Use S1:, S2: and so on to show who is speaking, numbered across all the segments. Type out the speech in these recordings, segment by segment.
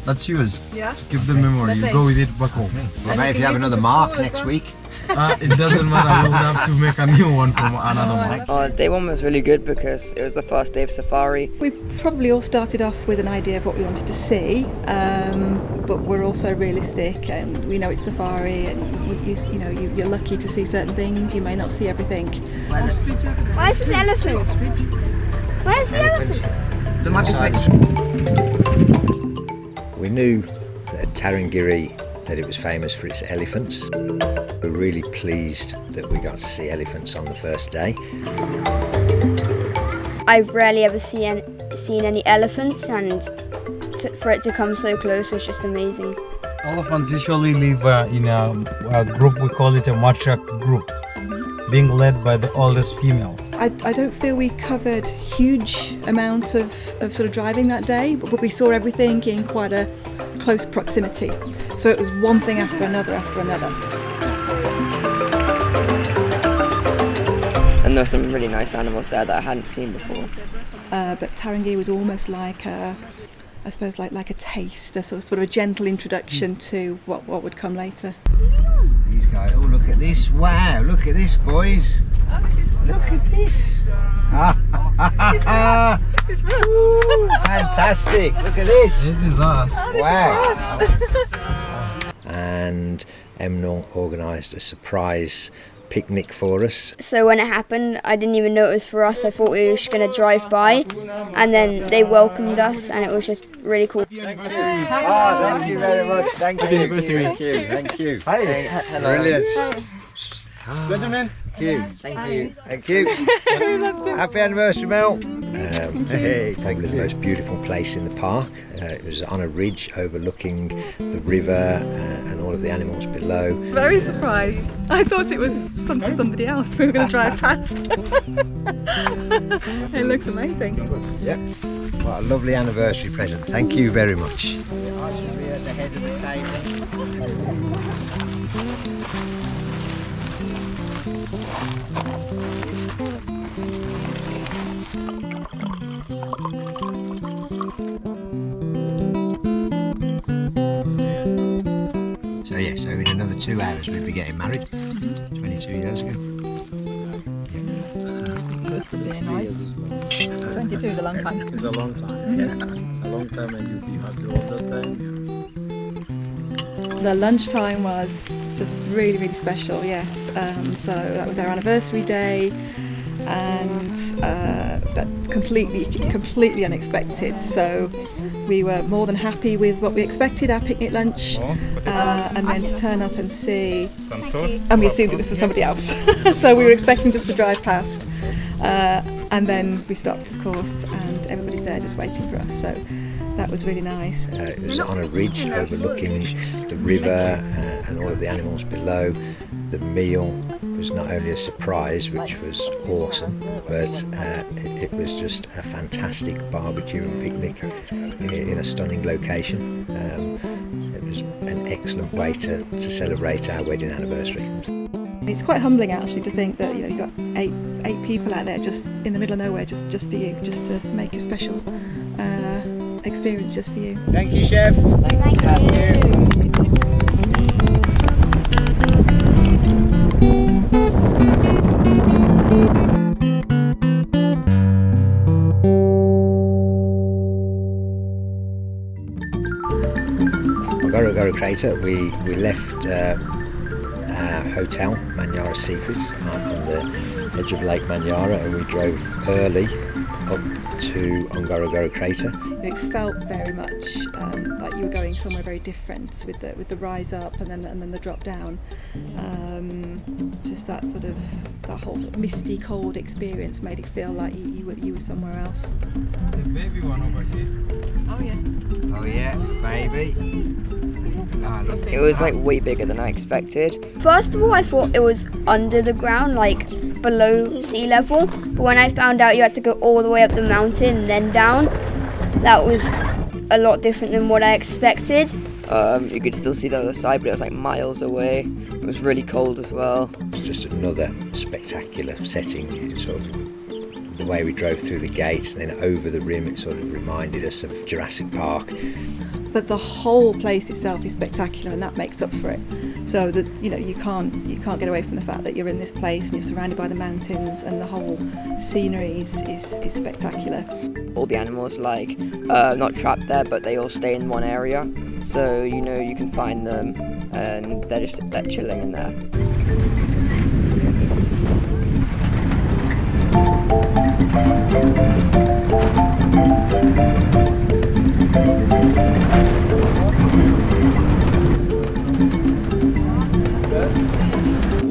S1: That's yours.
S2: Yeah.
S1: Keep the memory. You go with it back home.
S3: Well, maybe if you have another mark next week.
S1: It doesn't matter. We'll have to make a new one from another mark.
S4: Day one was really good because it was the first day of safari.
S2: We probably all started off with an idea of what we wanted to see, but we're also realistic, and we know it's safari, and you're lucky to see certain things. You may not see everything.
S5: Where's this elephant? Where's the elephant?
S3: There might be. We knew that Tarangire that it was famous for its elephants. We're really pleased that we got to see elephants on the first day.
S5: I've rarely ever seen any elephants, and for it to come so close was just amazing.
S1: Elephants usually live in a group. We call it a matriarch group, being led by the oldest female.
S2: I don't feel we covered huge amount of sort of driving that day, but we saw everything in quite a close proximity. So it was one thing after another after another.
S4: And there were some really nice animals there that I hadn't seen before.
S2: But Tarangire was almost like a taste, a sort of a gentle introduction to what would come later.
S3: These guys, oh look at this, wow, look at this boys.
S2: Oh,
S3: Look at this.
S2: This is for us.
S3: Fantastic, look at this.
S1: This is us.
S3: Wow. And Emnor organised a surprise picnic for us.
S5: So when it happened, I didn't even know it was for us. I thought we were just going to drive by, and then they welcomed us, and it was just really cool.
S3: Thank you. Thank you very much. Thank you. Thank you. Hi.
S4: Hello.
S3: Brilliant.
S1: Gentlemen.
S3: Thank you. Thank you. Happy anniversary, Mel. Probably the most beautiful place in the park. It was on a ridge overlooking the river and all of the animals below.
S2: Very surprised. I thought it was somebody else we were going to drive past. It looks amazing.
S3: Yep. What a lovely anniversary present. Thank you very much. I should be at the head of the table. So in another 2 hours we'll be getting married. 22 years ago.
S2: Very nice. 22 is a long time.
S6: It's a long time. Yeah. It's a long time, and you have to understand.
S2: The lunchtime was just really, really special, yes. So that was our anniversary day, and that completely unexpected. So we were more than happy with what we expected, our picnic lunch, and then to turn up and see, and we assumed it was for somebody else. So we were expecting just to drive past, and then we stopped, of course, and everybody's there just waiting for us. So that was really nice.
S3: It was on a ridge overlooking the river and all of the animals below. The meal was not only a surprise, which was awesome, but it was just a fantastic barbecue and picnic in a stunning location. It was an excellent way to celebrate our wedding anniversary.
S2: It's quite humbling actually to think that you've got eight people out there just in the middle of nowhere, just for you, just to make a special experience just for you.
S3: Thank you, Chef. Thank you. Ngorongoro Crater, we left our hotel, Manyara Secrets, on the edge of Lake Manyara, and we drove early up to Ngorongoro Crater.
S2: It felt very much like you were going somewhere very different with the rise up and then the drop down. Just that whole sort of misty, cold experience made it feel like you were somewhere else.
S1: The baby one over here.
S2: Oh yeah.
S3: Oh yeah, baby.
S4: It was like way bigger than I expected. First of all, I thought it was under the ground, like below sea level. But when I found out you had to go all the way up the mountain and then down, that was a lot different than what I expected. You could still see the other side, but it was like miles away. It was really cold as well.
S3: It's just another spectacular setting. It's sort of the way we drove through the gates and then over the rim, it sort of reminded us of Jurassic Park.
S2: but the whole place itself is spectacular, and that makes up for it. So that you can't get away from the fact that you're in this place and you're surrounded by the mountains, and the whole scenery is spectacular.
S5: All the animals not trapped there, but they all stay in one area, so you can find them and they're chilling in there.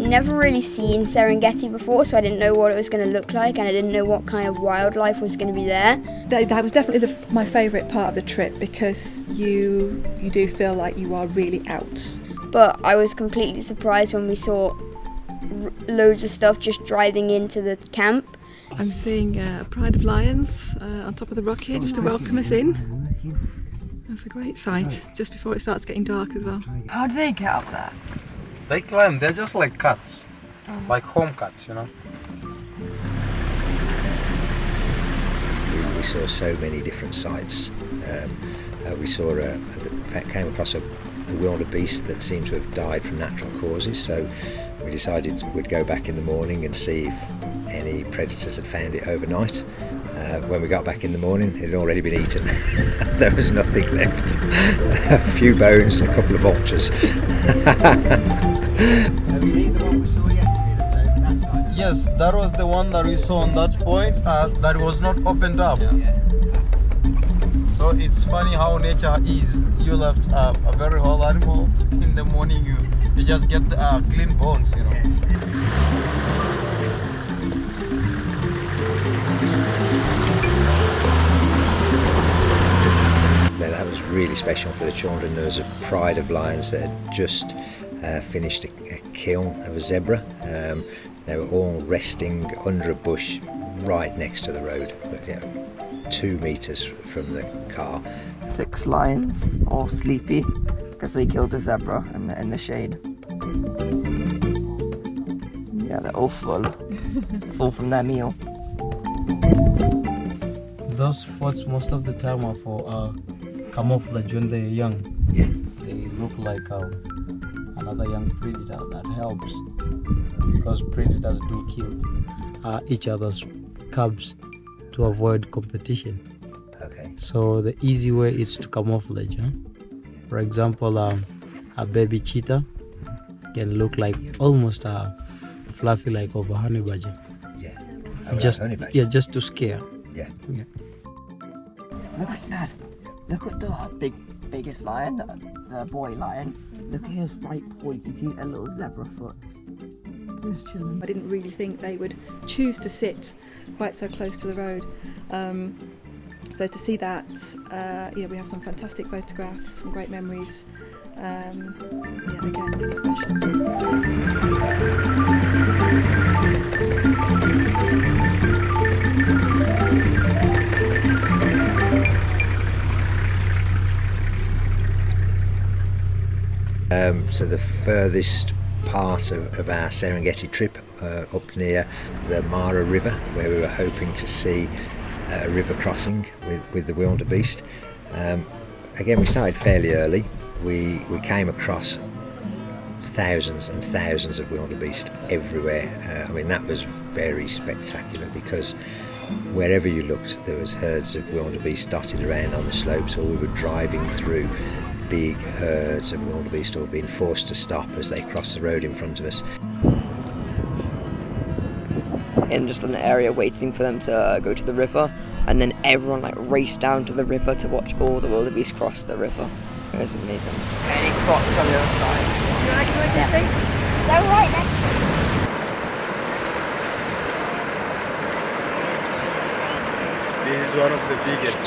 S4: Never really seen Serengeti before, so I didn't know what it was going to look like, and I didn't know what kind of wildlife was going to be there.
S2: That was definitely my favourite part of the trip, because you do feel like you are really out.
S4: But I was completely surprised when we saw loads of stuff just driving into the camp.
S2: I'm seeing a pride of lions on top of the rock here just to welcome us in. That's a great sight, just before it starts getting dark as well.
S5: How do they get up there?
S1: They climb, they're just like cats, like home cats,
S3: We saw so many different sights. We came across a wildebeest that seemed to have died from natural causes, so we decided we'd go back in the morning and see if any predators had found it overnight. When we got back in the morning, it had already been eaten. There was nothing left. A few bones and a couple of vultures.
S1: Yes, that was the one that we saw on that point that was not opened up. So it's funny how nature is. You left a very whole animal, in the morning you just get clean bones,
S3: Yeah, that was really special for the children. There was a pride of lions that had just finished a kill of a zebra. They were all resting under a bush right next to the road, 2 meters from the car.
S5: 6 lions, all sleepy because they killed a zebra in the shade. Yeah, they're all full from their meal.
S1: Those spots most of the time are for camouflage when they're young.
S3: Yeah.
S1: They look like another young predator. That helps, because predators do kill each other's cubs to avoid competition.
S3: Okay.
S1: So the easy way is to camouflage. For example, a baby cheetah can look like almost fluffy like of a honey badger.
S3: Yeah.
S1: Just to scare.
S3: Yeah.
S5: Look at that. Look at the biggest lion, the boy lion. Look at his right paw, you can see a little zebra foot. Just chilling.
S2: I didn't really think they would choose to sit quite so close to the road. So to see that, we have some fantastic photographs, some great memories. Again, really special.
S3: So the furthest part of our Serengeti trip, up near the Mara River, where we were hoping to see a river crossing with the wildebeest. Again, we started fairly early. We came across thousands and thousands of wildebeest everywhere. That was very spectacular, because wherever you looked there was herds of wildebeest dotted around on the slopes, or we were driving through big herds of wildebeest, or being forced to stop as they crossed the road in front of us.
S5: In just an area waiting for them to go to the river, and then everyone raced down to the river to watch all the wildebeest cross the river. It was amazing. Any crocs on the other side?
S2: You want to see?
S4: They're right there.
S6: This is one of the biggest.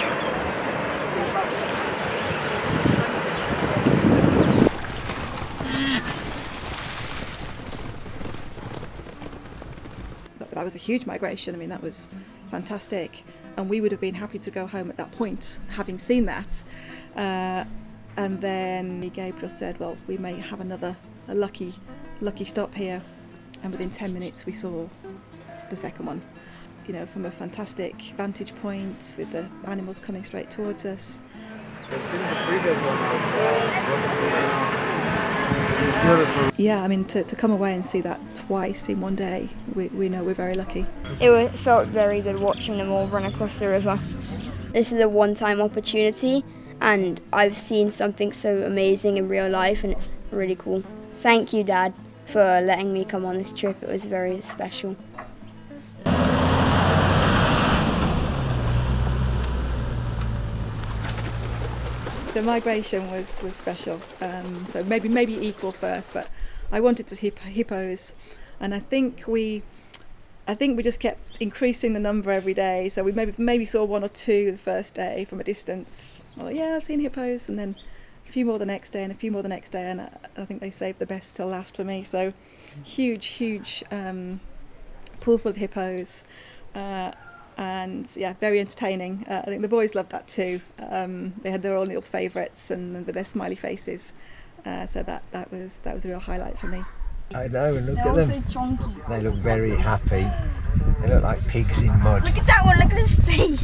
S2: That was a huge migration. That was fantastic, and we would have been happy to go home at that point, having seen that. And then Gabriel said, well, we may have a lucky stop here, and within 10 minutes we saw the second one. From a fantastic vantage point, with the animals coming straight towards us.
S6: I've seen the previous one of
S2: Yeah, I mean, to come away and see that twice in one day, we know we're very lucky.
S4: It felt very good watching them all run across the river. This is a one-time opportunity, and I've seen something so amazing in real life, and it's really cool. Thank you, Dad, for letting me come on this trip. It was very special.
S2: The migration was special, so maybe equal first, but I wanted to see hippos, and I think we just kept increasing the number every day. So we maybe saw one or two the first day from a distance. Well, yeah, I've seen hippos, and then a few more the next day, and a few more the next day, and I think they saved the best till last for me. So huge pool full of hippos. And yeah, very entertaining. I think the boys loved that too. They had their own little favourites and with their smiley faces. So that was a real highlight for me.
S3: I know, and look
S4: They're
S3: at
S4: also
S3: them.
S4: chunky.
S3: They look very happy. They look like pigs in mud.
S4: Look at that one, look at his face.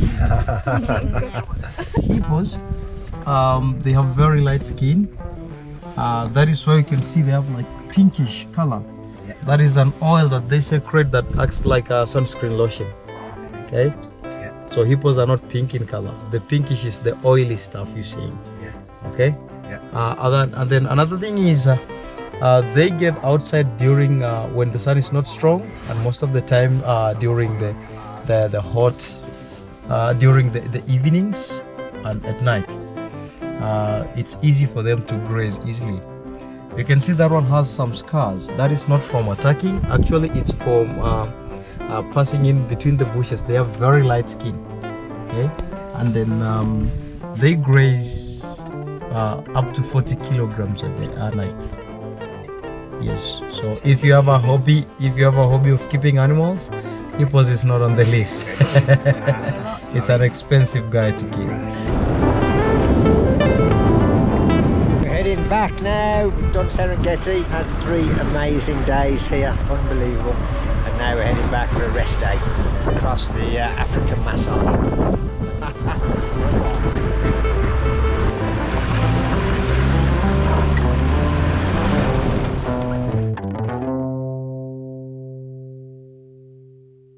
S1: Hippos, they have very light skin. That is why you can see they have like pinkish color.
S3: Yeah.
S1: That is an oil that they secrete that acts like a sunscreen lotion. Okay?
S3: Yeah.
S1: So hippos are not pink in color. The pinkish is the oily stuff you see.
S3: Yeah.
S1: Okay?
S3: Yeah.
S1: And then another thing is they get outside during when the sun is not strong, and most of the time during the hot during the evenings and at night. It's easy for them to graze easily. You can see that one has some scars. That is not from attacking. Actually, it's from passing in between the bushes. They have very light skin. Okay, and then they graze up to 40 kilograms a day a night. Yes. So if you have a hobby of keeping animals, hippos is not on the list. It's an expensive guy to keep.
S3: We're heading back now. We've done Serengeti, had 3 amazing days here, unbelievable. And now we're heading back for a rest day across the African massage.